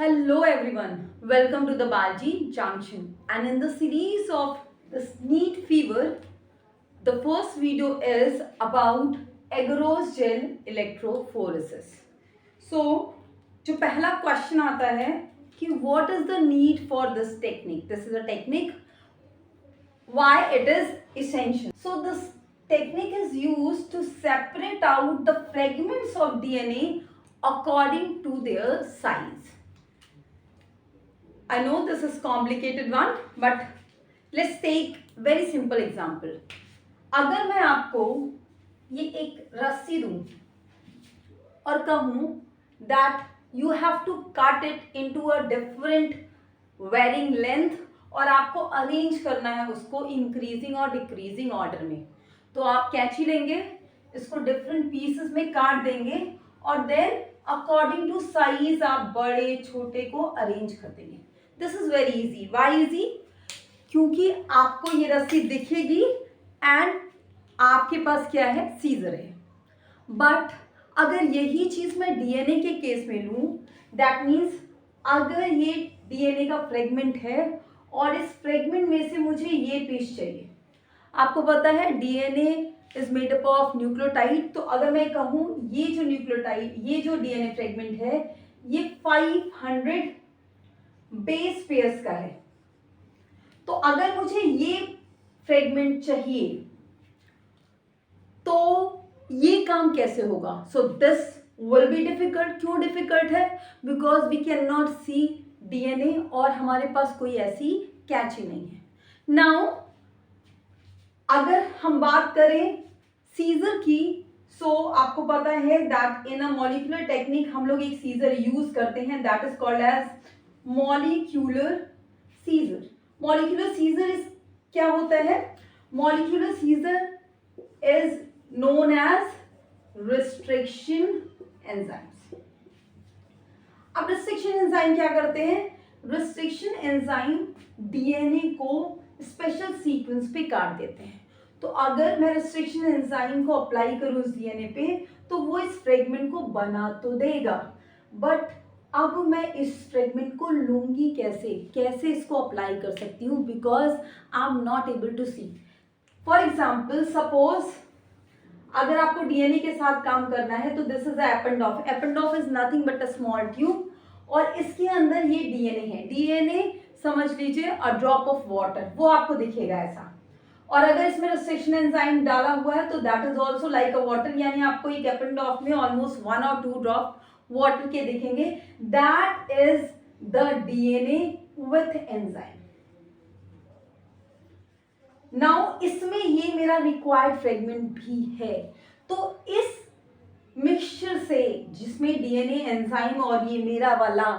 Hello everyone, welcome to the Balji Junction, and in the series of this NEET fever, the first video is about agarose gel electrophoresis. So, जो पहला question आता है कि what is the need for this technique? This is a technique, why it is essential. So, this technique is used to separate out the fragments of DNA according to their size. I know this is complicated one, but let's take very simple example. अगर मैं आपको ये एक रस्सी दूं और कहूं that you have to cut it into a different varying length और आपको अरेंज करना है उसको इंक्रीजिंग और डिक्रीजिंग ऑर्डर में, तो आप कैंची लेंगे, इसको डिफरेंट पीसेस में काट देंगे और देन अकॉर्डिंग टू साइज आप बड़े छोटे को अरेंज कर देंगे. This is very easy. Why easy? क्योंकि आपको ये रस्सी दिखेगी एंड आपके पास क्या है, सीजर है. बट अगर यही चीज मैं डीएनए के केस में लूं, दैट मीन्स अगर ये डीएनए का फ्रेगमेंट है और इस फ्रेगमेंट में से मुझे ये पीस चाहिए. आपको पता है DNA is made up of nucleotide, तो अगर मैं कहूं ये जो न्यूक्लियोटाइड, ये जो डीएनए फ्रेगमेंट है, ये 500 बेस पेयर्स का है. तो अगर मुझे ये फ्रेगमेंट चाहिए तो ये काम कैसे होगा? So this will be difficult. क्यों डिफिकल्ट है? Because we can not see DNA और हमारे पास कोई ऐसी कैंची नहीं है. नाउ अगर हम बात करें सीजर की, सो आपको पता है that in a molecular technique हम लोग एक सीजर यूज करते हैं, that is called as molecular scissor. Molecular scissor is क्या होता है? Molecular scissor is known as restriction enzymes. अब restriction enzyme क्या करते हैं? restriction enzyme DNA को स्पेशल सीक्वेंस पे काट देते हैं. तो अगर मैं restriction enzyme को अप्लाई करूं उस DNA पे तो वो इस फ्रेगमेंट को बना तो देगा, बट अब मैं इस फ्रेगमेंट को लूंगी कैसे इसको अप्लाई कर सकती हूँ, because I am not able to see. For example suppose अगर आपको डीएनए के साथ काम करना है तो this is Eppendorf. Eppendorf is nothing but a small tube और इसके अंदर ये डीएनए है. डीएनए समझ लीजिए अ ड्रॉप ऑफ वाटर, वो आपको दिखेगा ऐसा. और अगर इसमें रिस्ट्रिक्शन एंजाइम डाला हुआ है तो that is also like a water, यानी आपको एक एपेंडॉफ में ऑलमोस्ट 1 और 2 ड्रॉप वाटर के दिखेंगे. That is the DNA with enzyme. Now इसमें ये मेरा रिक्वायर्ड फ्रेगमेंट भी है. तो इस मिक्सचर से जिसमें डीएनए एंजाइम और ये मेरा वाला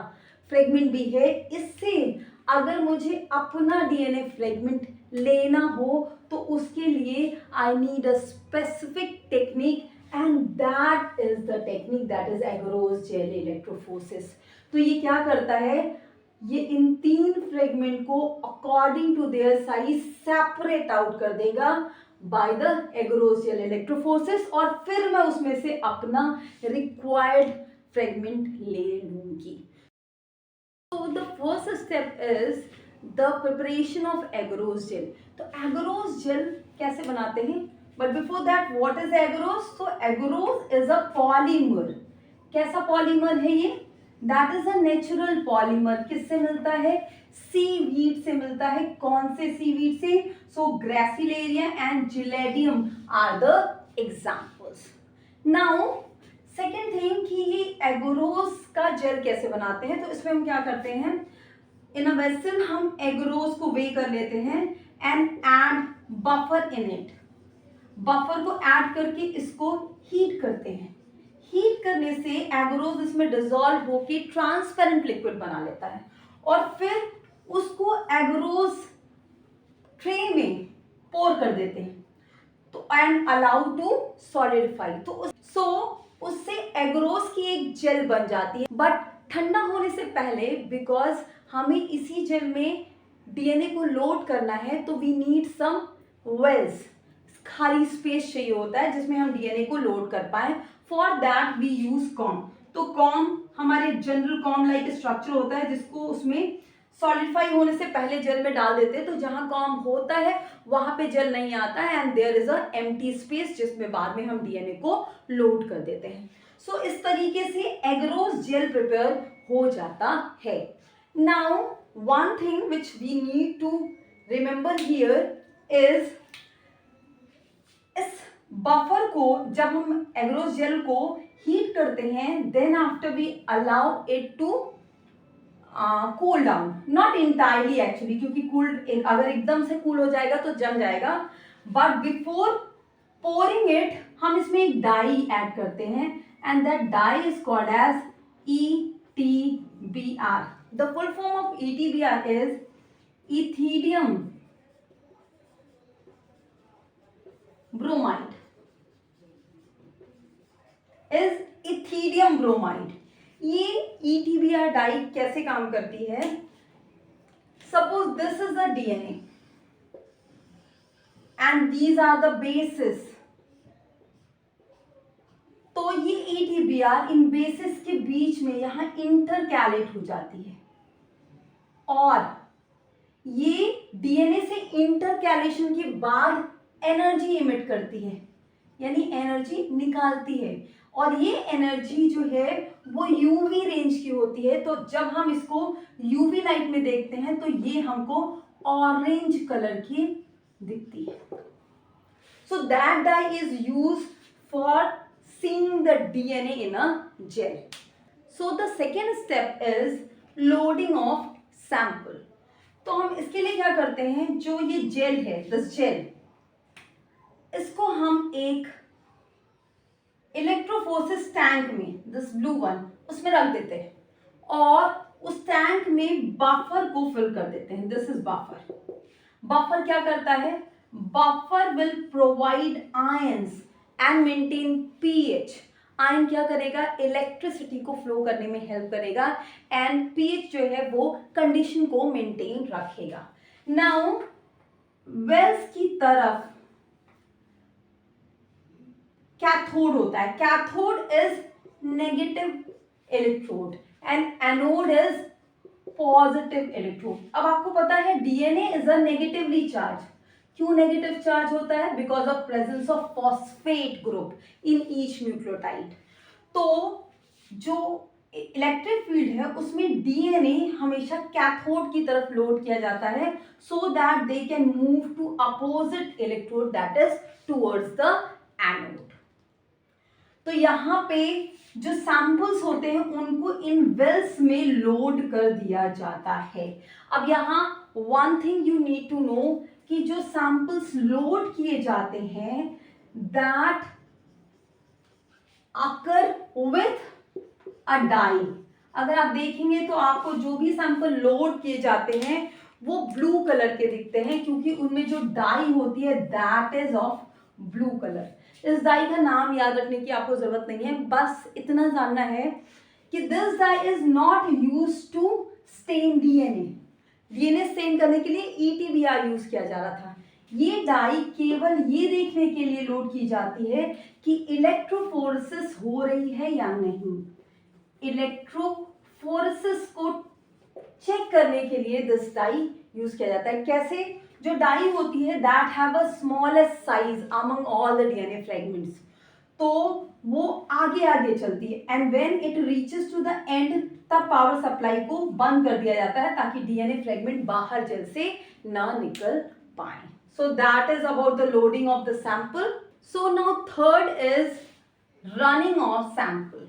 फ्रेगमेंट भी है, इससे अगर मुझे अपना डीएनए फ्रेगमेंट लेना हो तो उसके लिए I need a specific technique and that is the technique that is agarose gel electrophoresis. तो ये क्या करता है, ये इन 3 फ्रेगमेंट को according to their size separate out कर देगा by the agarose gel electrophoresis और फिर मैं उसमें से अपना रिक्वायर्ड फ्रेगमेंट ले लूंगी. So the first step is the preparation of agarose gel. तो agarose gel कैसे बनाते हैं? But before that, what is agarose? So agarose is a polymer. कैसा polymer है ये? That is a natural polymer. किससे मिलता है? सीवीड से मिलता है. कौन से सीवीड से? So Gracilaria and Giladium are the examples. Now second thing कि ये एगरोस का जेल कैसे बनाते हैं. तो इसमें हम क्या करते हैं, इन अ वेसल हम एगरोस को वे कर लेते हैं and add buffer in it. Buffer को ऐड करके इसको हीट करते हैं. हीट करने से एगरोस इसमें डिसॉल्व होके ट्रांसपेरेंट लिक्विड बना लेता है और फिर उसको एगरोस ट्रे में पोर कर देते हैं तो एंड अलाउ टू सॉलिडिफाई. तो उससे एगरोस की एक जेल बन जाती है. बट ठंडा होने से पहले, बिकॉज हमें इसी जेल में डीएनए को लोड करना है, तो वी नीड सम वेल्स, खाली स्पेस चाहिए होता है जिसमें हम डीएनए को लोड कर पाए. For that we use comb. तो कॉम हमारे जनरल कॉम लाइक स्ट्रक्चर होता है जिसको उसमें सॉलिडिफाई होने से पहले जेल में डाल देते हैं, तो जहां कॉम होता है वहां पे जेल नहीं आता है and there is a empty space जिसमें बाद में हम डीएनए को लोड कर देते हैं। सो इस तरीके से एगरोस जेल प्रिपेयर हो जाता है। Now one thing which we need to remember here is इस बफर को जब हम एग्रोस जेल को हीट करते हैं then after we allow it to cool down, not entirely actually, क्योंकि अगर एकदम से कूल हो जाएगा तो जम जाएगा, बट बिफोर पोरिंग इट हम इसमें एक डाई ऐड करते हैं and that dye is called as ETBr. The full form of ETBr is ethidium bromide, is ethidium bromide. ये ETBr डाई कैसे काम करती है? Suppose this is the DNA and these are the bases, तो ये ETBr इन basis के बीच में यहां इंटरकैलेट हो जाती है और ये DNA से इंटरकैलेशन के बाद एनर्जी इमिट करती है, यानी एनर्जी निकालती है, और ये एनर्जी जो है वो यूवी रेंज की होती है। तो जब हम इसको यूवी लाइट में देखते हैं तो ये हमको ऑरेंज कलर की दिखती है। So that dye is use for seeing the DNA in a gel. So the second step is loading of sample. तो हम इसके लिए क्या करते हैं, जो ये जेल है, दिस जेल, इसको हम एक इलेक्ट्रोफोर्सिस टैंक में, दिस ब्लू वन, उसमें रख देते हैं और उस टैंक में बफर को फिल कर देते हैं। This is buffer. बफर क्या करता है? Buffer will provide ions and maintain pH. Ion क्या करेगा? इलेक्ट्रिसिटी को फ्लो करने में हेल्प करेगा एंड पीएच जो है वो कंडीशन को मेंटेन रखेगा। नाउ वेल्स की तरफ कैथोड होता है। Cathode is negative electrode and anode is positive electrode. अब आपको पता है DNA is a negatively charge. क्यों नेगेटिव चार्ज होता है? Because of presence of phosphate group in each nucleotide. तो जो इलेक्ट्रिक फील्ड है उसमें डीएनए हमेशा कैथोड की तरफ लोड किया जाता है so that they can move to opposite electrode that is towards the anode. तो यहाँ पे जो सैंपल्स होते हैं उनको इन वेल्स में लोड कर दिया जाता है। अब यहाँ one thing you need to know कि जो सैंपल्स लोड किए जाते हैं that occur with a dye. अगर आप देखेंगे तो आपको जो भी सैंपल लोड किए जाते हैं वो ब्लू कलर के दिखते हैं क्योंकि उनमें जो डाई होती है that is of blue colour. इस डाई का नाम याद रखने की आपको जरूरत नहीं है, बस इतना जानना है कि this dye is not use to stain DNA. DNA stain करने के लिए ETBr यूज किया जा रहा था। ये डाई केवल ये देखने के लिए लोड की जाती है कि इलेक्ट्रोफोरेसिस हो रही है या नहीं। इलेक्ट्रोफोरेसिस को चेक करने के लिए दिस डाई यूज किया जाता है। कैसे? जो डाई होती है that have a smallest size among all the DNA fragments, तो वो आगे आगे चलती है and when it reaches to the end तब पावर सप्लाई को बंद कर दिया जाता है ताकि डीएनए फ्रेगमेंट बाहर जेल से ना निकल पाए। So that is about the loading of the sample. So now third is running of sample.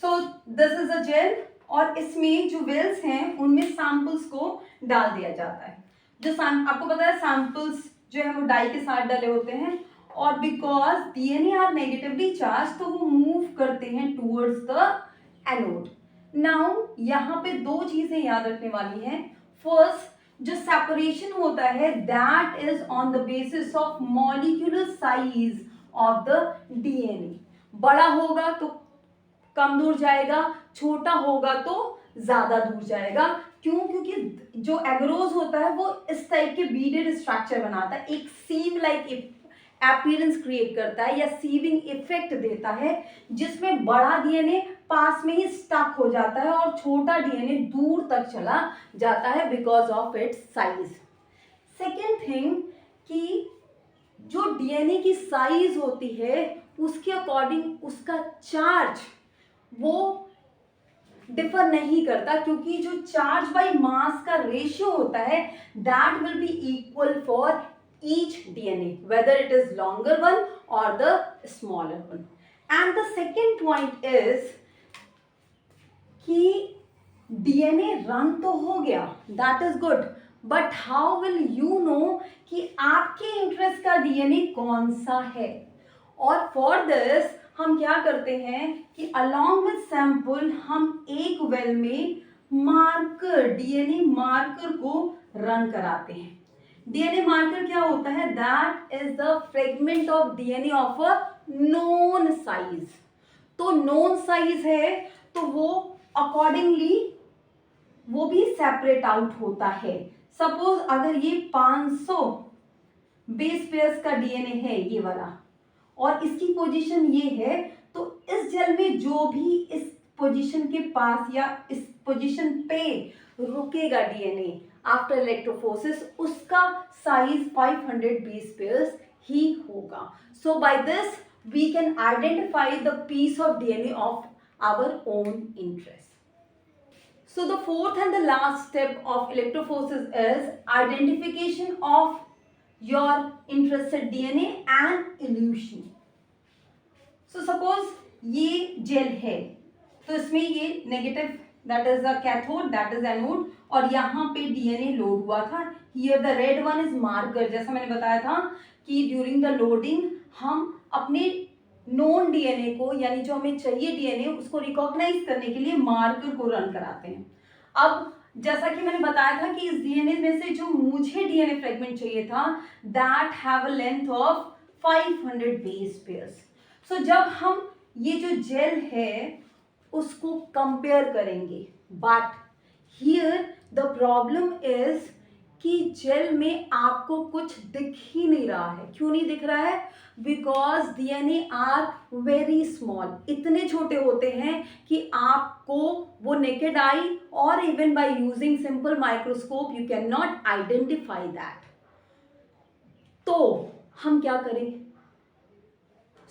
So this is a gel और इसमें जो वेल्स हैं उनमें सैंपल्स को डाल दिया जाता है। जो आपको पता है सैंपल्स जो है वो डाई के साथ डले होते हैं और because DNA are negatively charge तो वो मूव करते हैं टूवर्ड्स द एनोड। नाउ यहाँ पे दो चीजें याद रखने वाली हैं। फर्स्ट, जो सेपरेशन होता है that is on the basis of molecular size of the DNA. बड़ा होगा तो कम दूर जाएगा, छोटा होगा तो ज्यादा दूर जाएगा। क्यों? क्योंकि जो एगरोज होता है वो इस टाइप के बीडेड स्ट्रक्चर बनाता है, एक सीम लाइक अपीयरेंस क्रिएट करता है या सीविंग इफेक्ट देता है, जिसमें बड़ा डीएनए पास में ही स्टक हो जाता है और छोटा डीएनए दूर तक चला जाता है because of its size. Second thing कि जो डीएनए की साइज होती है उसके अकॉर्डिंग उसका चार्ज वो डिफर नहीं करता, क्योंकि जो चार्ज बाय मास का रेशियो होता है that will be equal for each DNA whether it is longer one और the smaller one. And the second point is कि डीएनए रन तो हो गया, that is good, but how will you know कि आपके interest का DNA कौन सा है। और फॉर दिस हम क्या करते हैं कि अलोंग विद सैंपल हम एक वेल में मार्कर, डीएनए मार्कर को रन कराते हैं। डीएनए मार्कर क्या होता है, that is the fragment of DNA of a known size. तो नोन साइज है तो वो अकॉर्डिंगली वो भी सेपरेट आउट होता है। सपोज अगर ये 500 बेस पेयर्स का डीएनए है ये वाला और इसकी पोजीशन ये है, तो इस जेल में जो भी इस पोजीशन के पास या इस पोजीशन पे रुकेगा डीएनए आफ्टर इलेक्ट्रोफोरेसिस उसका साइज 500 बेस पेयर्स ही होगा। So by this we can identify the piece of DNA of our own interest. So the fourth and the last step of electrophoresis is identification of your interested DNA and elution. So suppose ये jail है तो इसमें ये negative that is the cathode that is anode और यहाँ पे DNA load हुआ था। Here the red one is marker. जैसा मैंने बताया था कि ड्यूरिंग द लोडिंग हम अपने नॉन डीएनए को यानी जो हमें चाहिए डीएनए उसको रिकॉग्नाइज करने के लिए मार्कर को रन कराते हैं। अब जैसा कि मैंने बताया था कि इस डीएनए में से जो मुझे डीएनए फ्रेगमेंट चाहिए था that have a length of 500 base pairs. So जब हम ये जो जेल है उसको कंपेयर करेंगे, but here the problem is कि जेल में आपको कुछ दिख ही नहीं रहा है। क्यों नहीं दिख रहा है? Because DNA are very small, इतने छोटे होते हैं कि आपको वो नेकेड आई और even by using simple microscope you can not identify that. तो हम क्या करें?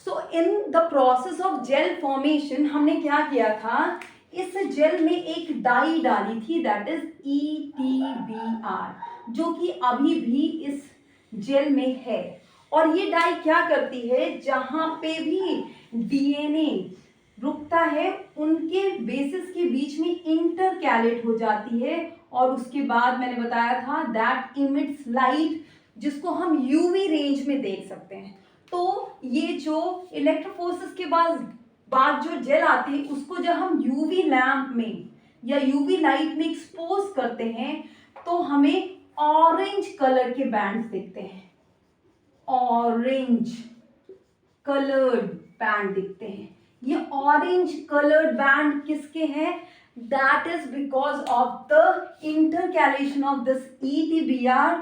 So in the process of gel formation हमने क्या किया था, इस जेल में एक डाई डाली थी दैट इज ETBR, जो कि अभी भी इस जेल में है। और ये डाई क्या करती है, जहां पे भी डीएनए रुकता है उनके बेसिस के बीच में इंटरकैलेट हो जाती है और उसके बाद मैंने बताया था दैट इमिट्स लाइट, जिसको हम यूवी रेंज में देख सकते हैं। तो ये जो इलेक्ट्रोफोरेसिस के बाद जो जेल आती है उसको जब हम यूवी लैंप में या यूवी लाइट में एक्सपोज करते हैं तो हमें ऑरेंज कलर के बैंड्स दिखते हैं, ऑरेंज कलर्ड बैंड दिखते हैं। ये ऑरेंज कलर्ड बैंड किसके हैं? That is because of the intercalation of this ETBR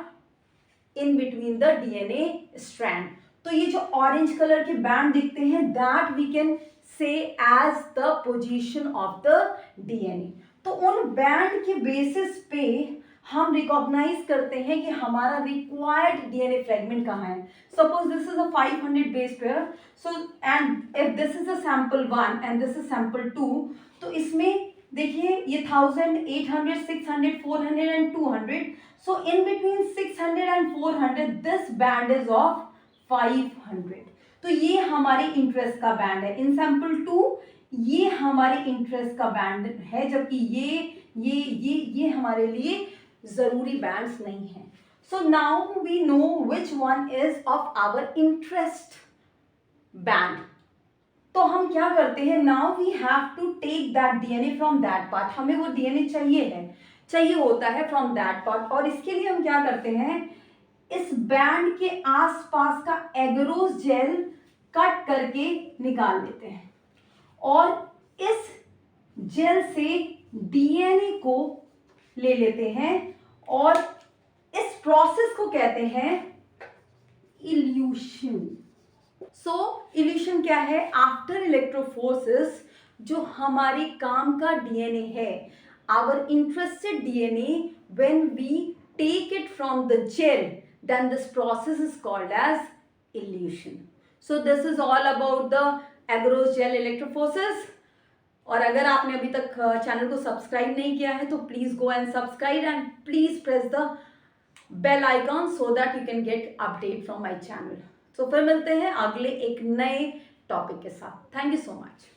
in between the DNA strand. तो ये जो ऑरेंज कलर के बैंड दिखते हैं that we can say as the position of the DNA. तो उन बैंड के बेसिस पे हम रिकॉग्नाइज करते हैं कि हमारा रिक्वायर्ड डीएनए फ्रेगमेंट कहाँ है। Suppose this is a 500 base pair, so and if this is a sample 1 and this is sample 2, तो इसमें देखिए ये 1000, 800, 600, 400 and 200। So in between 600 and 400 this band is of 500। तो ये हमारे इंटरेस्ट का बैंड है। इन सैंपल 2 ये हमारे इंटरेस्ट का बैंड है, जबकि ये हमारे लिए जरूरी बैंड्स नहीं है। So now we know which one is of our interest band. तो हम क्या करते हैं, now we have to take that DNA from that part. हमें वो डीएनए चाहिए होता है फ्रॉम दैट पार्ट। और इसके लिए हम क्या करते हैं, इस बैंड के आसपास का एगरोस जेल कट करके निकाल लेते हैं और इस जेल से डीएनए को ले लेते हैं और इस प्रोसेस को कहते हैं इल्यूशन। सो इल्यूशन क्या है? आफ्टर इलेक्ट्रोफोरेसिस जो हमारे काम का डीएनए है, our interested DNA, when we take it from the gel, then this process is called as elution. So this is all about the agarose gel electrophoresis. और अगर आपने अभी तक चैनल को सब्सक्राइब नहीं किया है तो please go and subscribe and please press the bell icon so that you can get update from my channel. तो फिर मिलते हैं अगले एक नए टॉपिक के साथ। Thank you so much.